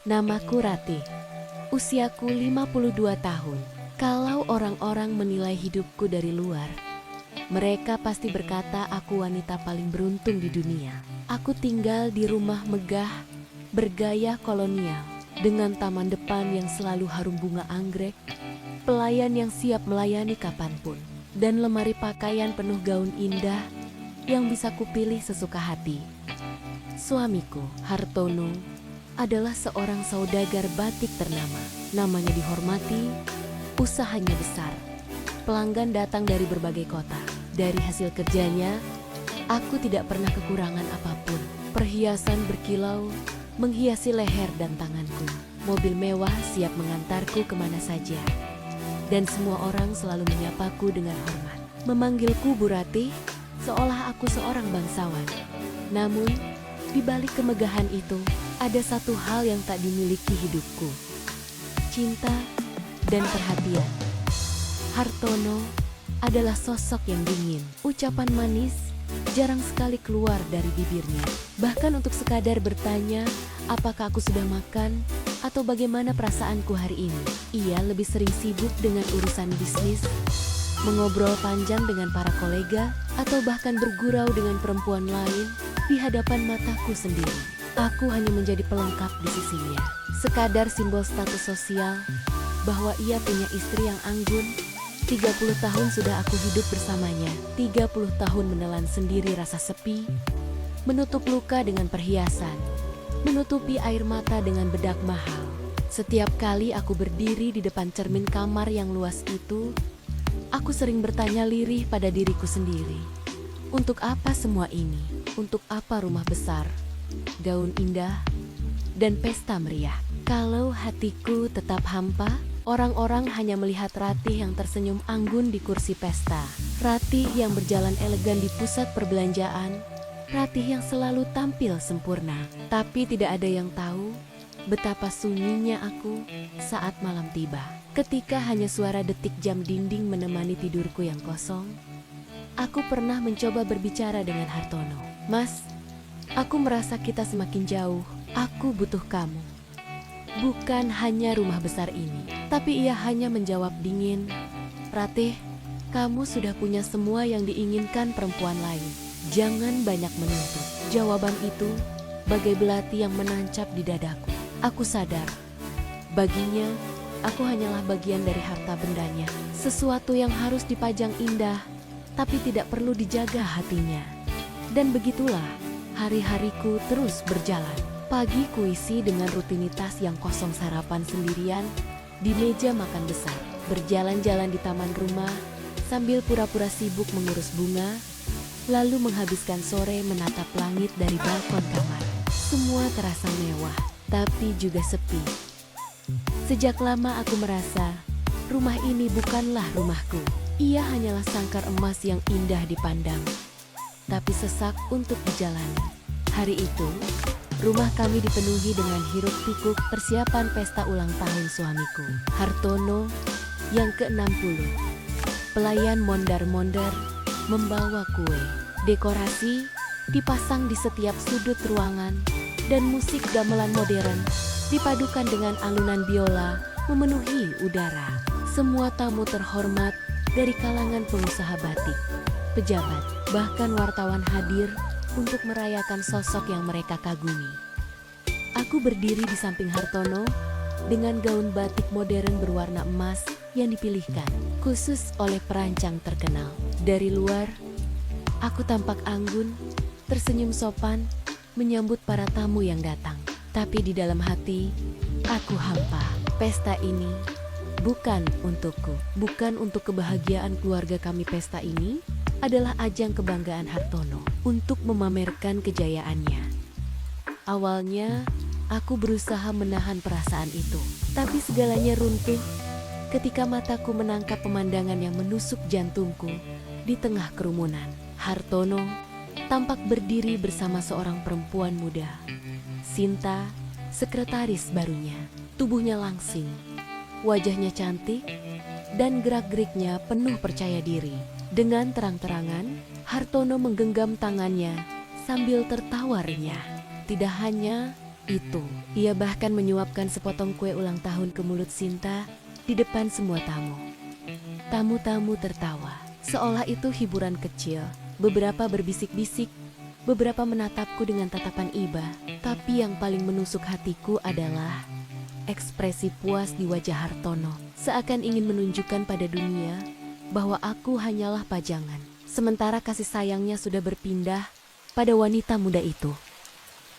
Namaku Ratih. Usiaku 52 tahun. Kalau orang-orang menilai hidupku dari luar, mereka pasti berkata aku wanita paling beruntung di dunia. Aku tinggal di rumah megah, bergaya kolonial, dengan taman depan yang selalu harum bunga anggrek, pelayan yang siap melayani kapanpun, dan lemari pakaian penuh gaun indah yang bisa kupilih sesuka hati. Suamiku, Hartono, adalah seorang saudagar batik ternama. Namanya dihormati, usahanya besar. Pelanggan datang dari berbagai kota. Dari hasil kerjanya, aku tidak pernah kekurangan apapun. Perhiasan berkilau menghiasi leher dan tanganku. Mobil mewah siap mengantarku kemana saja. Dan semua orang selalu menyapaku dengan hormat. Memanggilku Bu Ratih, seolah aku seorang bangsawan. Namun, di balik kemegahan itu, ada satu hal yang tak dimiliki hidupku. Cinta dan perhatian. Hartono adalah sosok yang dingin. Ucapan manis jarang sekali keluar dari bibirnya. Bahkan untuk sekadar bertanya apakah aku sudah makan atau bagaimana perasaanku hari ini. Ia lebih sering sibuk dengan urusan bisnis, mengobrol panjang dengan para kolega, atau bahkan bergurau dengan perempuan lain di hadapan mataku sendiri. Aku hanya menjadi pelengkap di sisinya. Sekadar simbol status sosial bahwa ia punya istri yang anggun. 30 tahun sudah aku hidup bersamanya. 30 tahun menelan sendiri rasa sepi, menutup luka dengan perhiasan, menutupi air mata dengan bedak mahal. Setiap kali aku berdiri di depan cermin kamar yang luas itu, aku sering bertanya lirih pada diriku sendiri. Untuk apa semua ini? Untuk apa rumah besar, gaun indah, dan pesta meriah? Kalau hatiku tetap hampa, orang-orang hanya melihat Ratih yang tersenyum anggun di kursi pesta. Ratih yang berjalan elegan di pusat perbelanjaan. Ratih yang selalu tampil sempurna. Tapi tidak ada yang tahu betapa sunyinya aku saat malam tiba. Ketika hanya suara detik jam dinding menemani tidurku yang kosong, aku pernah mencoba berbicara dengan Hartono. Mas, aku merasa kita semakin jauh. Aku butuh kamu. Bukan hanya rumah besar ini. Tapi ia hanya menjawab dingin. Ratih, kamu sudah punya semua yang diinginkan perempuan lain. Jangan banyak menuntut. Jawaban itu bagai belati yang menancap di dadaku. Aku sadar, baginya aku hanyalah bagian dari harta bendanya. Sesuatu yang harus dipajang indah, tapi tidak perlu dijaga hatinya. Dan begitulah hari-hariku terus berjalan. Pagi kuisi dengan rutinitas yang kosong sarapan sendirian di meja makan besar. Berjalan-jalan di taman rumah sambil pura-pura sibuk mengurus bunga, lalu menghabiskan sore menatap langit dari balkon kamar. Semua terasa mewah, tapi juga sepi. Sejak lama aku merasa rumah ini bukanlah rumahku. Ia hanyalah sangkar emas yang indah dipandang, tapi sesak untuk dijalani. Hari itu, rumah kami dipenuhi dengan hiruk-pikuk persiapan pesta ulang tahun suamiku, Hartono, yang ke-60. Pelayan mondar-mondar membawa kue. Dekorasi dipasang di setiap sudut ruangan, dan musik gamelan modern dipadukan dengan alunan biola memenuhi udara. Semua tamu terhormat dari kalangan pengusaha batik, pejabat, bahkan wartawan hadir untuk merayakan sosok yang mereka kagumi. Aku berdiri di samping Hartono dengan gaun batik modern berwarna emas yang dipilihkan khusus oleh perancang terkenal. Dari luar, aku tampak anggun, tersenyum sopan, menyambut para tamu yang datang. Tapi di dalam hati, aku hampa. Pesta ini bukan untukku, bukan untuk kebahagiaan keluarga kami. Pesta ini adalah ajang kebanggaan Hartono untuk memamerkan kejayaannya. Awalnya, aku berusaha menahan perasaan itu, tapi segalanya runtuh ketika mataku menangkap pemandangan yang menusuk jantungku di tengah kerumunan. Hartono tampak berdiri bersama seorang perempuan muda, Sinta, sekretaris barunya. Tubuhnya langsing, wajahnya cantik, dan gerak-geriknya penuh percaya diri. Dengan terang-terangan, Hartono menggenggam tangannya sambil tertawa renyah. Tidak hanya itu. Ia bahkan menyuapkan sepotong kue ulang tahun ke mulut Sinta di depan semua tamu. Tamu-tamu tertawa, seolah itu hiburan kecil. Beberapa berbisik-bisik, beberapa menatapku dengan tatapan iba. Tapi yang paling menusuk hatiku adalah ekspresi puas di wajah Hartono. Seakan ingin menunjukkan pada dunia bahwa aku hanyalah pajangan. Sementara kasih sayangnya sudah berpindah pada wanita muda itu.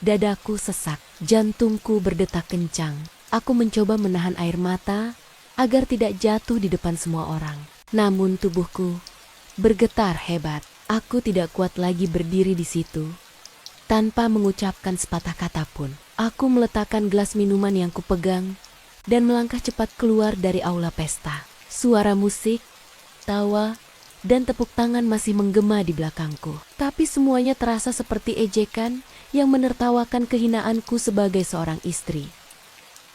Dadaku sesak, jantungku berdetak kencang. Aku mencoba menahan air mata agar tidak jatuh di depan semua orang. Namun tubuhku bergetar hebat. Aku tidak kuat lagi berdiri di situ. Tanpa mengucapkan sepatah kata pun, aku meletakkan gelas minuman yang kupegang dan melangkah cepat keluar dari aula pesta. Suara musik, tawa, dan tepuk tangan masih menggema di belakangku. Tapi semuanya terasa seperti ejekan yang menertawakan kehinaanku sebagai seorang istri.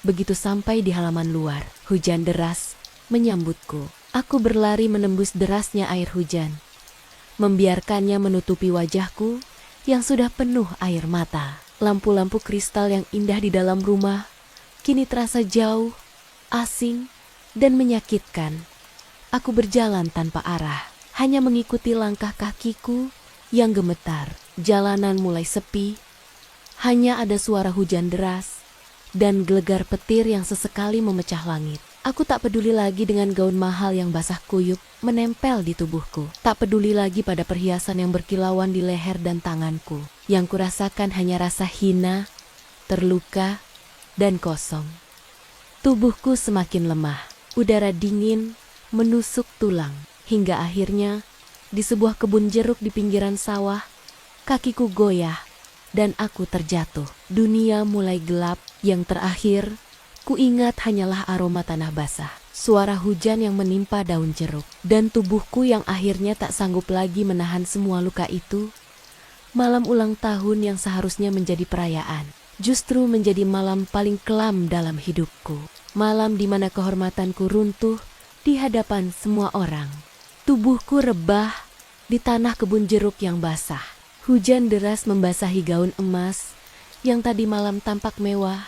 Begitu sampai di halaman luar, hujan deras menyambutku. Aku berlari menembus derasnya air hujan, membiarkannya menutupi wajahku yang sudah penuh air mata. Lampu-lampu kristal yang indah di dalam rumah kini terasa jauh, asing, dan menyakitkan. Aku berjalan tanpa arah, hanya mengikuti langkah kakiku yang gemetar. Jalanan mulai sepi, hanya ada suara hujan deras dan gelegar petir yang sesekali memecah langit. Aku tak peduli lagi dengan gaun mahal yang basah kuyup menempel di tubuhku. Tak peduli lagi pada perhiasan yang berkilauan di leher dan tanganku. Yang kurasakan hanya rasa hina, terluka, dan kosong. Tubuhku semakin lemah. Udara dingin menusuk tulang. Hingga akhirnya, di sebuah kebun jeruk di pinggiran sawah, kakiku goyah dan aku terjatuh. Dunia mulai gelap. Yang terakhir, kuingat hanyalah aroma tanah basah, suara hujan yang menimpa daun jeruk, dan tubuhku yang akhirnya tak sanggup lagi menahan semua luka itu. Malam ulang tahun yang seharusnya menjadi perayaan, justru menjadi malam paling kelam dalam hidupku. Malam di mana kehormatanku runtuh di hadapan semua orang. Tubuhku rebah di tanah kebun jeruk yang basah. Hujan deras membasahi gaun emas yang tadi malam tampak mewah,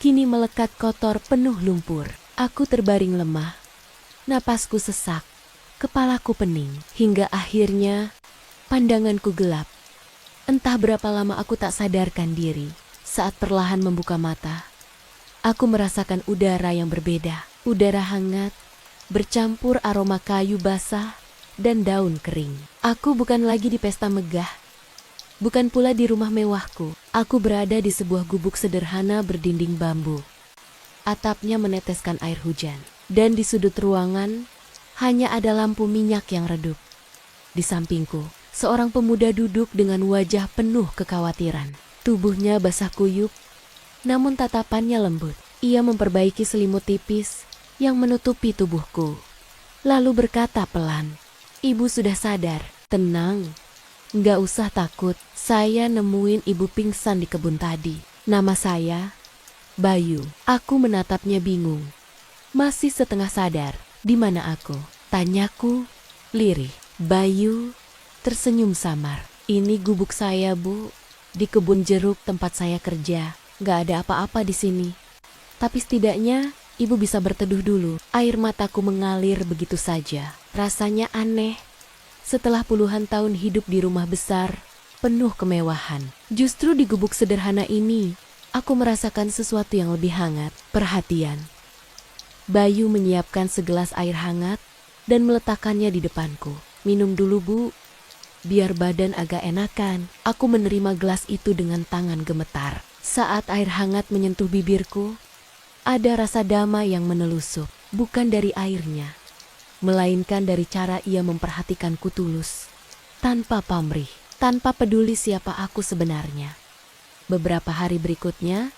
kini melekat kotor penuh lumpur. Aku terbaring lemah, napasku sesak, kepalaku pening, hingga akhirnya pandanganku gelap. Entah berapa lama aku tak sadarkan diri. Saat perlahan membuka mata, aku merasakan udara yang berbeda. Udara hangat, bercampur aroma kayu basah dan daun kering. Aku bukan lagi di pesta megah, bukan pula di rumah mewahku. Aku berada di sebuah gubuk sederhana berdinding bambu. Atapnya meneteskan air hujan, dan di sudut ruangan hanya ada lampu minyak yang redup. Di sampingku, seorang pemuda duduk dengan wajah penuh kekhawatiran. Tubuhnya basah kuyup, namun tatapannya lembut. Ia memperbaiki selimut tipis yang menutupi tubuhku, lalu berkata pelan, "Ibu sudah sadar, tenang. Nggak usah takut, saya nemuin ibu pingsan di kebun tadi. Nama saya Bayu." Aku menatapnya bingung. Masih setengah sadar, di mana aku? Tanyaku lirih. Bayu tersenyum samar. "Ini gubuk saya, Bu. Di kebun jeruk tempat saya kerja. Nggak ada apa-apa di sini. Tapi setidaknya ibu bisa berteduh dulu." Air mataku mengalir begitu saja. Rasanya aneh. Setelah puluhan tahun hidup di rumah besar, penuh kemewahan, justru di gubuk sederhana ini, aku merasakan sesuatu yang lebih hangat, perhatian. Bayu menyiapkan segelas air hangat dan meletakkannya di depanku. "Minum dulu, Bu, biar badan agak enakan." Aku menerima gelas itu dengan tangan gemetar. Saat air hangat menyentuh bibirku, ada rasa damai yang menelusup, bukan dari airnya, melainkan dari cara ia memperhatikanku tulus, tanpa pamrih, tanpa peduli siapa aku sebenarnya. Beberapa hari berikutnya,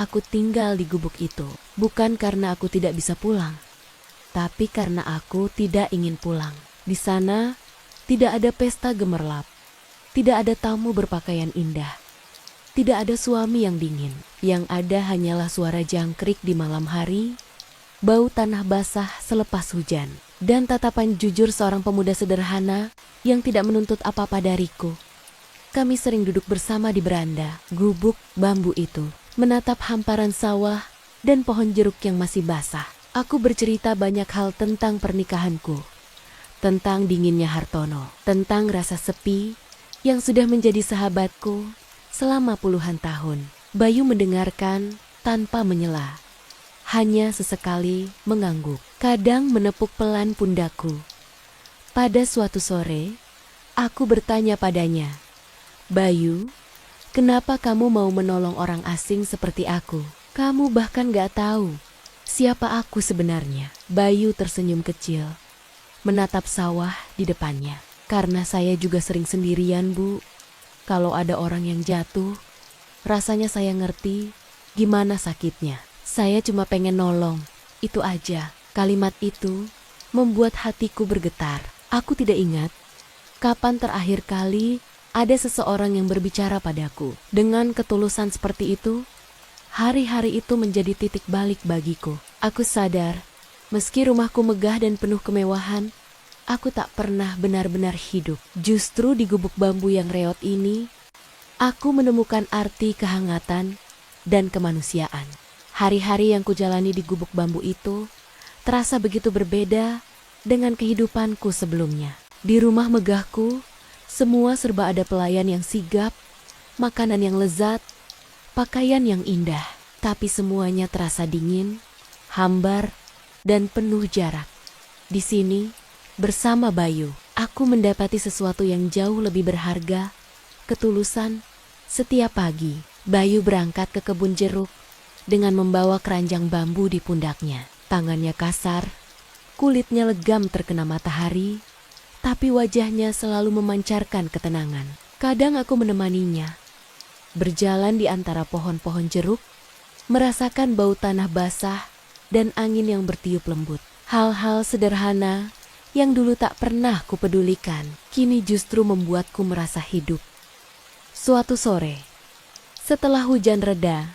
aku tinggal di gubuk itu, bukan karena aku tidak bisa pulang, tapi karena aku tidak ingin pulang. Di sana, tidak ada pesta gemerlap, tidak ada tamu berpakaian indah, tidak ada suami yang dingin. Yang ada hanyalah suara jangkrik di malam hari, bau tanah basah selepas hujan, dan tatapan jujur seorang pemuda sederhana yang tidak menuntut apa-apa dariku. Kami sering duduk bersama di beranda gubuk bambu itu, menatap hamparan sawah dan pohon jeruk yang masih basah. Aku bercerita banyak hal tentang pernikahanku, tentang dinginnya Hartono, tentang rasa sepi yang sudah menjadi sahabatku selama puluhan tahun. Bayu mendengarkan tanpa menyela, hanya sesekali mengangguk, kadang menepuk pelan pundakku. Pada suatu sore, aku bertanya padanya, "Bayu, kenapa kamu mau menolong orang asing seperti aku? Kamu bahkan gak tahu siapa aku sebenarnya." Bayu tersenyum kecil, menatap sawah di depannya. "Karena saya juga sering sendirian, Bu. Kalau ada orang yang jatuh, rasanya saya ngerti gimana sakitnya. Saya cuma pengen nolong, itu aja." Kalimat itu membuat hatiku bergetar. Aku tidak ingat kapan terakhir kali ada seseorang yang berbicara padaku dengan ketulusan seperti itu. Hari-hari itu menjadi titik balik bagiku. Aku sadar, meski rumahku megah dan penuh kemewahan, aku tak pernah benar-benar hidup. Justru di gubuk bambu yang reot ini, aku menemukan arti kehangatan dan kemanusiaan. Hari-hari yang kujalani di gubuk bambu itu terasa begitu berbeda dengan kehidupanku sebelumnya. Di rumah megahku, semua serba ada pelayan yang sigap, makanan yang lezat, pakaian yang indah. Tapi semuanya terasa dingin, hambar, dan penuh jarak. Di sini, bersama Bayu, aku mendapati sesuatu yang jauh lebih berharga, ketulusan. Setiap pagi, Bayu berangkat ke kebun jeruk dengan membawa keranjang bambu di pundaknya. Tangannya kasar, kulitnya legam terkena matahari, tapi wajahnya selalu memancarkan ketenangan. Kadang aku menemaninya, berjalan di antara pohon-pohon jeruk, merasakan bau tanah basah dan angin yang bertiup lembut. Hal-hal sederhana yang dulu tak pernah kupedulikan, kini justru membuatku merasa hidup. Suatu sore, setelah hujan reda,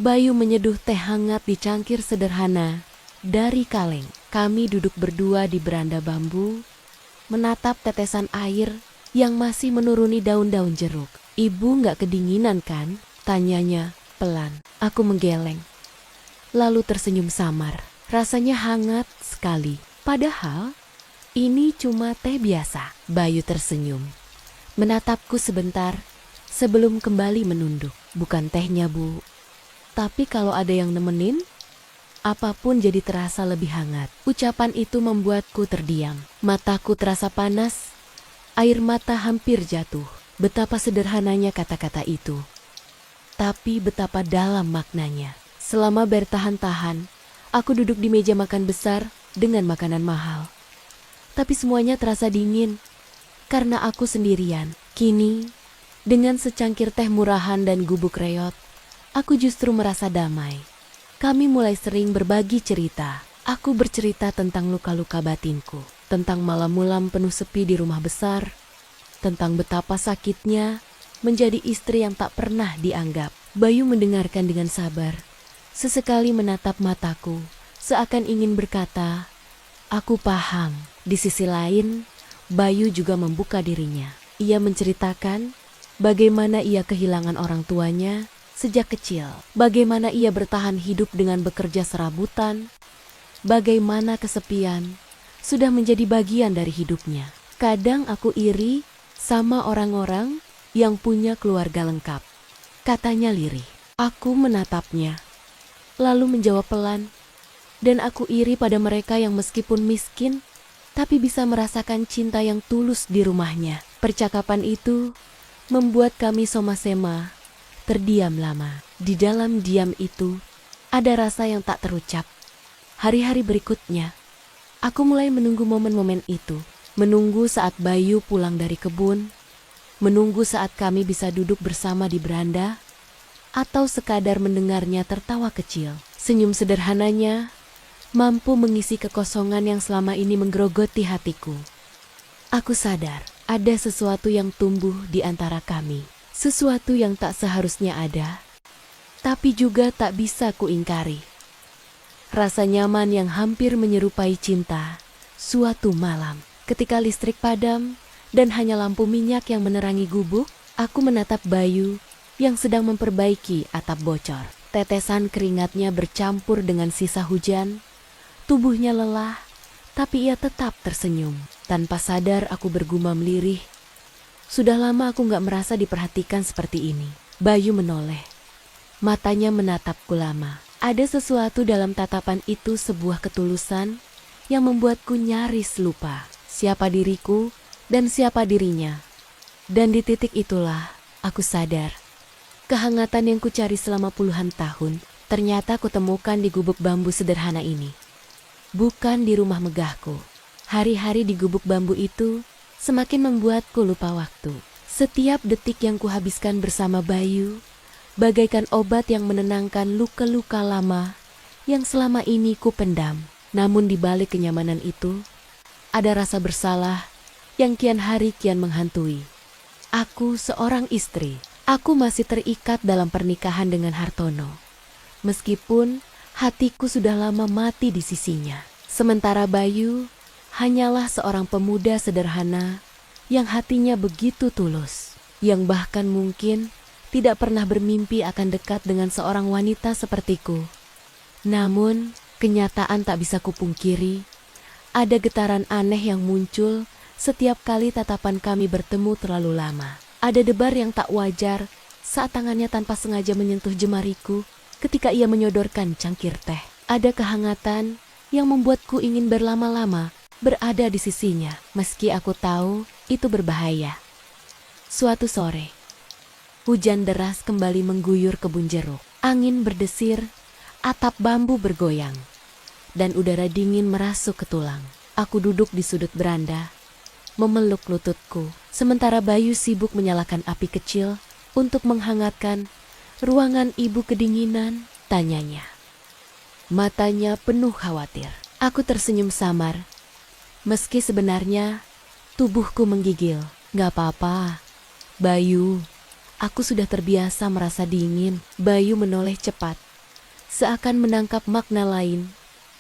Bayu menyeduh teh hangat di cangkir sederhana dari kaleng. Kami duduk berdua di beranda bambu, menatap tetesan air yang masih menuruni daun-daun jeruk. "Ibu nggak kedinginan kan?" tanyanya pelan. Aku menggeleng, lalu tersenyum samar. Rasanya hangat sekali. Padahal ini cuma teh biasa. Bayu tersenyum, menatapku sebentar sebelum kembali menunduk. "Bukan tehnya, Bu. Tapi kalau ada yang nemenin, apapun jadi terasa lebih hangat." Ucapan itu membuatku terdiam. Mataku terasa panas, air mata hampir jatuh. Betapa sederhananya kata-kata itu, tapi betapa dalam maknanya. Selama bertahan-tahan, aku duduk di meja makan besar dengan makanan mahal. Tapi semuanya terasa dingin, karena aku sendirian. Kini, dengan secangkir teh murahan dan gubuk reot, aku justru merasa damai. Kami mulai sering berbagi cerita. Aku bercerita tentang luka-luka batinku, tentang malam-malam penuh sepi di rumah besar, tentang betapa sakitnya menjadi istri yang tak pernah dianggap. Bayu mendengarkan dengan sabar, sesekali menatap mataku, seakan ingin berkata, "Aku paham." Di sisi lain, Bayu juga membuka dirinya. Ia menceritakan bagaimana ia kehilangan orang tuanya sejak kecil, bagaimana ia bertahan hidup dengan bekerja serabutan, bagaimana kesepian sudah menjadi bagian dari hidupnya. "Kadang aku iri sama orang-orang yang punya keluarga lengkap," katanya lirih. Aku menatapnya, lalu menjawab pelan, "Dan aku iri pada mereka yang meskipun miskin, tapi bisa merasakan cinta yang tulus di rumahnya." Percakapan itu membuat kami sama-sama terdiam lama. Di dalam diam itu, ada rasa yang tak terucap. Hari-hari berikutnya, aku mulai menunggu momen-momen itu. Menunggu saat Bayu pulang dari kebun, menunggu saat kami bisa duduk bersama di beranda, atau sekadar mendengarnya tertawa kecil. Senyum sederhananya mampu mengisi kekosongan yang selama ini menggerogoti hatiku. Aku sadar ada sesuatu yang tumbuh di antara kami. Sesuatu yang tak seharusnya ada, tapi juga tak bisa kuingkari. Rasa nyaman yang hampir menyerupai cinta. Suatu malam, ketika listrik padam dan hanya lampu minyak yang menerangi gubuk, aku menatap Bayu yang sedang memperbaiki atap bocor. Tetesan keringatnya bercampur dengan sisa hujan. Tubuhnya lelah, tapi ia tetap tersenyum. Tanpa sadar aku bergumam lirih. Sudah lama aku gak merasa diperhatikan seperti ini. Bayu menoleh. Matanya menatapku lama. Ada sesuatu dalam tatapan itu, sebuah ketulusan yang membuatku nyaris lupa siapa diriku dan siapa dirinya. Dan di titik itulah aku sadar. Kehangatan yang kucari selama puluhan tahun ternyata kutemukan di gubuk bambu sederhana ini. Bukan di rumah megahku. Hari-hari di gubuk bambu itu semakin membuatku lupa waktu. Setiap detik yang kuhabiskan bersama Bayu bagaikan obat yang menenangkan luka-luka lama yang selama ini kupendam. Namun di balik kenyamanan itu ada rasa bersalah yang kian hari kian menghantui. Aku seorang istri. Aku masih terikat dalam pernikahan dengan Hartono. Meskipun hatiku sudah lama mati di sisinya. Sementara Bayu hanyalah seorang pemuda sederhana yang hatinya begitu tulus. Yang bahkan mungkin tidak pernah bermimpi akan dekat dengan seorang wanita sepertiku. Namun, kenyataan tak bisa kupungkiri. Ada getaran aneh yang muncul setiap kali tatapan kami bertemu terlalu lama. Ada debar yang tak wajar saat tangannya tanpa sengaja menyentuh jemariku ketika ia menyodorkan cangkir teh. Ada kehangatan yang membuatku ingin berlama-lama berada di sisinya, meski aku tahu itu berbahaya. Suatu sore, hujan deras kembali mengguyur kebun jeruk. Angin berdesir, atap bambu bergoyang, dan udara dingin merasuk ke tulang. Aku duduk di sudut beranda, memeluk lututku, sementara Bayu sibuk menyalakan api kecil untuk menghangatkan ruangan ibu kedinginan, tanyanya. Matanya penuh khawatir. Aku tersenyum samar, meski sebenarnya tubuhku menggigil. Gak apa-apa, Bayu, aku sudah terbiasa merasa dingin. Bayu menoleh cepat, seakan menangkap makna lain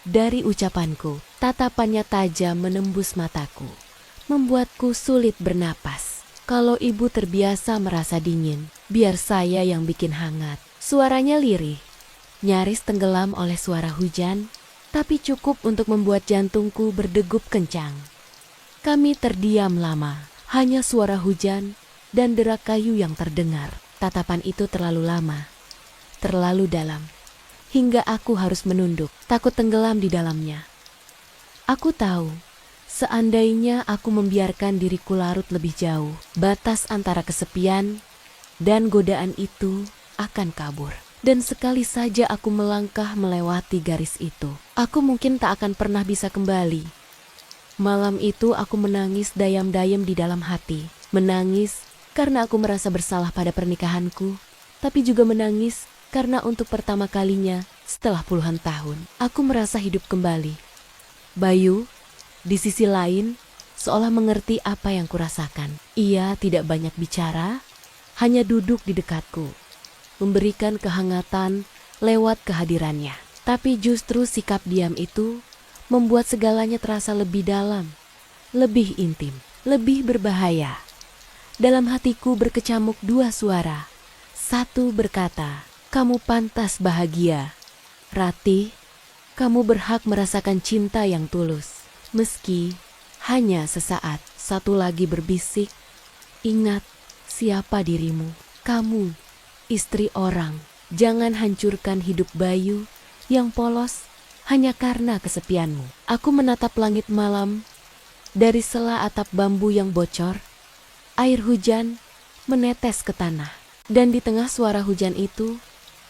dari ucapanku. Tatapannya tajam menembus mataku, membuatku sulit bernapas. Kalau ibu terbiasa merasa dingin, biar saya yang bikin hangat. Suaranya lirih, nyaris tenggelam oleh suara hujan, tapi cukup untuk membuat jantungku berdegup kencang. Kami terdiam lama, hanya suara hujan dan derak kayu yang terdengar. Tatapan itu terlalu lama, terlalu dalam, hingga aku harus menunduk, takut tenggelam di dalamnya. Aku tahu, seandainya aku membiarkan diriku larut lebih jauh, batas antara kesepian dan godaan itu akan kabur. Dan sekali saja aku melangkah melewati garis itu, aku mungkin tak akan pernah bisa kembali. Malam itu aku menangis dayam-dayam di dalam hati. Menangis karena aku merasa bersalah pada pernikahanku, tapi juga menangis karena untuk pertama kalinya setelah puluhan tahun, aku merasa hidup kembali. Bayu, di sisi lain, seolah mengerti apa yang kurasakan. Ia tidak banyak bicara, hanya duduk di dekatku, memberikan kehangatan lewat kehadirannya. Tapi justru sikap diam itu membuat segalanya terasa lebih dalam, lebih intim, lebih berbahaya. Dalam hatiku berkecamuk dua suara. Satu berkata, "Kamu pantas bahagia, Ratih. Kamu berhak merasakan cinta yang tulus, meski hanya sesaat." Satu lagi berbisik, "Ingat siapa dirimu. Kamu, istri orang. Jangan hancurkan hidup Bayu yang polos hanya karena kesepianmu." Aku menatap langit malam dari sela atap bambu yang bocor. Air hujan menetes ke tanah. Dan di tengah suara hujan itu,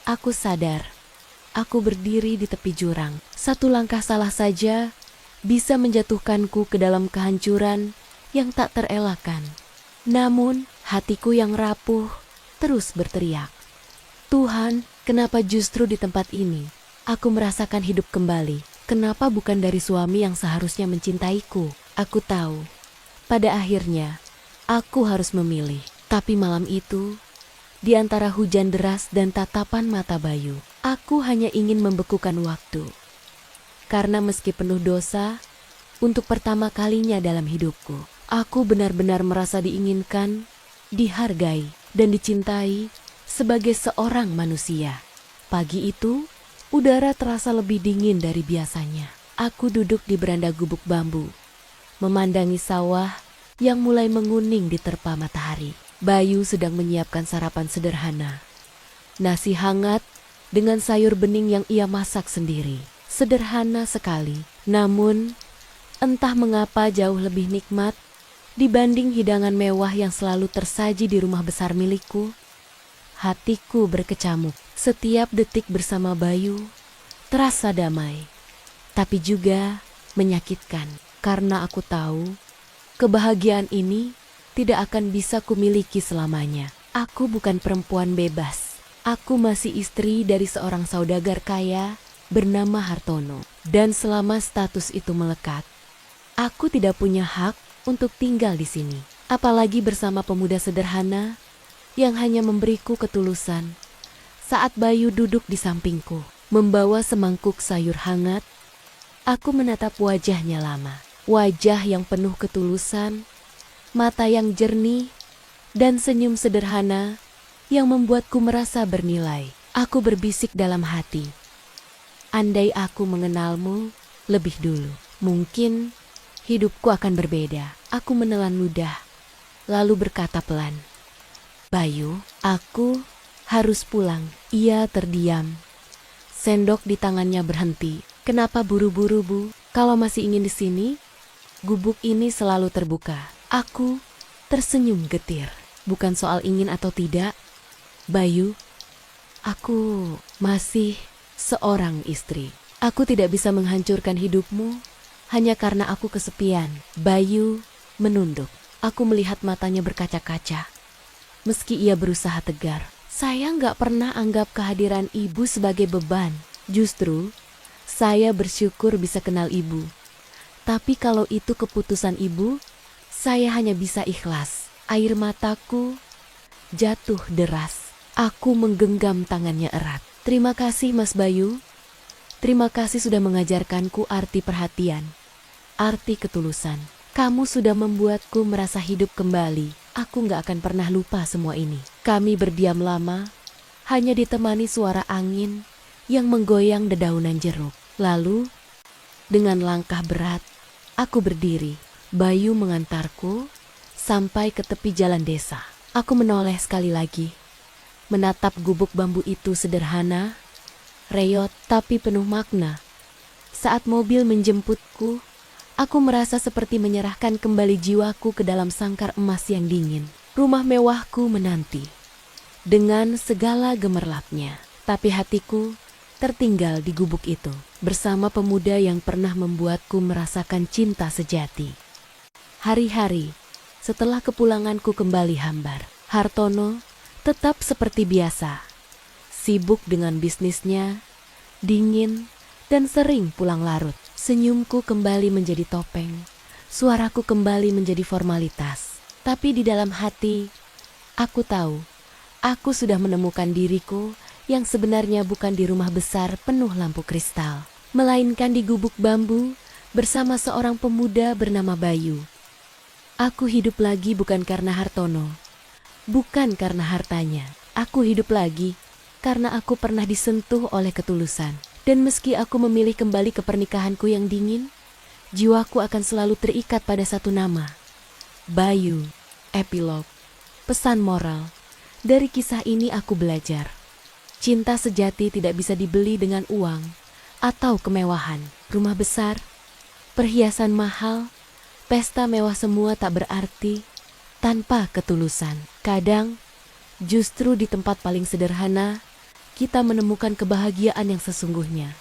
aku sadar. Aku berdiri di tepi jurang. Satu langkah salah saja bisa menjatuhkanku ke dalam kehancuran yang tak terelakkan. Namun, hatiku yang rapuh terus berteriak, "Tuhan, kenapa justru di tempat ini aku merasakan hidup kembali? Kenapa bukan dari suami yang seharusnya mencintaiku?" Aku tahu, pada akhirnya aku harus memilih. Tapi malam itu, di antara hujan deras dan tatapan mata Bayu, aku hanya ingin membekukan waktu. Karena meski penuh dosa, untuk pertama kalinya dalam hidupku, aku benar-benar merasa diinginkan, dihargai, dan dicintai sebagai seorang manusia. Pagi itu, udara terasa lebih dingin dari biasanya. Aku duduk di beranda gubuk bambu, memandangi sawah yang mulai menguning diterpa matahari. Bayu sedang menyiapkan sarapan sederhana. Nasi hangat dengan sayur bening yang ia masak sendiri. Sederhana sekali, namun entah mengapa jauh lebih nikmat dibanding hidangan mewah yang selalu tersaji di rumah besar milikku. Hatiku berkecamuk. Setiap detik bersama Bayu terasa damai, tapi juga menyakitkan. Karena aku tahu kebahagiaan ini tidak akan bisa kumiliki selamanya. Aku bukan perempuan bebas. Aku masih istri dari seorang saudagar kaya bernama Hartono. Dan selama status itu melekat, aku tidak punya hak untuk tinggal di sini. Apalagi bersama pemuda sederhana yang hanya memberiku ketulusan. Saat Bayu duduk di sampingku, membawa semangkuk sayur hangat, aku menatap wajahnya lama. Wajah yang penuh ketulusan, mata yang jernih, dan senyum sederhana yang membuatku merasa bernilai. Aku berbisik dalam hati, andai aku mengenalmu lebih dulu, mungkin hidupku akan berbeda. Aku menelan ludah, lalu berkata pelan, "Bayu, aku harus pulang." Ia terdiam. Sendok di tangannya berhenti. "Kenapa buru-buru, Bu? Kalau masih ingin di sini, gubuk ini selalu terbuka." Aku tersenyum getir. "Bukan soal ingin atau tidak, Bayu. Aku masih seorang istri. Aku tidak bisa menghancurkan hidupmu hanya karena aku kesepian." Bayu menunduk. Aku melihat matanya berkaca-kaca. Meski ia berusaha tegar, "Saya nggak pernah anggap kehadiran ibu sebagai beban. Justru, saya bersyukur bisa kenal ibu. Tapi kalau itu keputusan ibu, saya hanya bisa ikhlas." Air mataku jatuh deras. Aku menggenggam tangannya erat. "Terima kasih, Mas Bayu. Terima kasih sudah mengajarkanku arti perhatian, arti ketulusan. Kamu sudah membuatku merasa hidup kembali. Aku nggak akan pernah lupa semua ini." Kami berdiam lama, hanya ditemani suara angin yang menggoyang dedaunan jeruk. Lalu, dengan langkah berat, aku berdiri. Bayu mengantarku sampai ke tepi jalan desa. Aku menoleh sekali lagi, menatap gubuk bambu itu sederhana, reot tapi penuh makna. Saat mobil menjemputku, aku merasa seperti menyerahkan kembali jiwaku ke dalam sangkar emas yang dingin. Rumah mewahku menanti, dengan segala gemerlapnya. Tapi hatiku tertinggal di gubuk itu, bersama pemuda yang pernah membuatku merasakan cinta sejati. Hari-hari setelah kepulanganku kembali hambar, Hartono tetap seperti biasa, sibuk dengan bisnisnya, dingin, dan sering pulang larut. Senyumku kembali menjadi topeng, suaraku kembali menjadi formalitas. Tapi di dalam hati, aku tahu, aku sudah menemukan diriku yang sebenarnya bukan di rumah besar penuh lampu kristal, melainkan di gubuk bambu bersama seorang pemuda bernama Bayu. Aku hidup lagi bukan karena Hartono, bukan karena hartanya. Aku hidup lagi karena aku pernah disentuh oleh ketulusan. Dan meski aku memilih kembali ke pernikahanku yang dingin, jiwaku akan selalu terikat pada satu nama, Bayu. Epilog. Pesan moral. Dari kisah ini aku belajar, cinta sejati tidak bisa dibeli dengan uang atau kemewahan. Rumah besar, perhiasan mahal, pesta mewah semua tak berarti tanpa ketulusan. Kadang, justru di tempat paling sederhana, kita menemukan kebahagiaan yang sesungguhnya.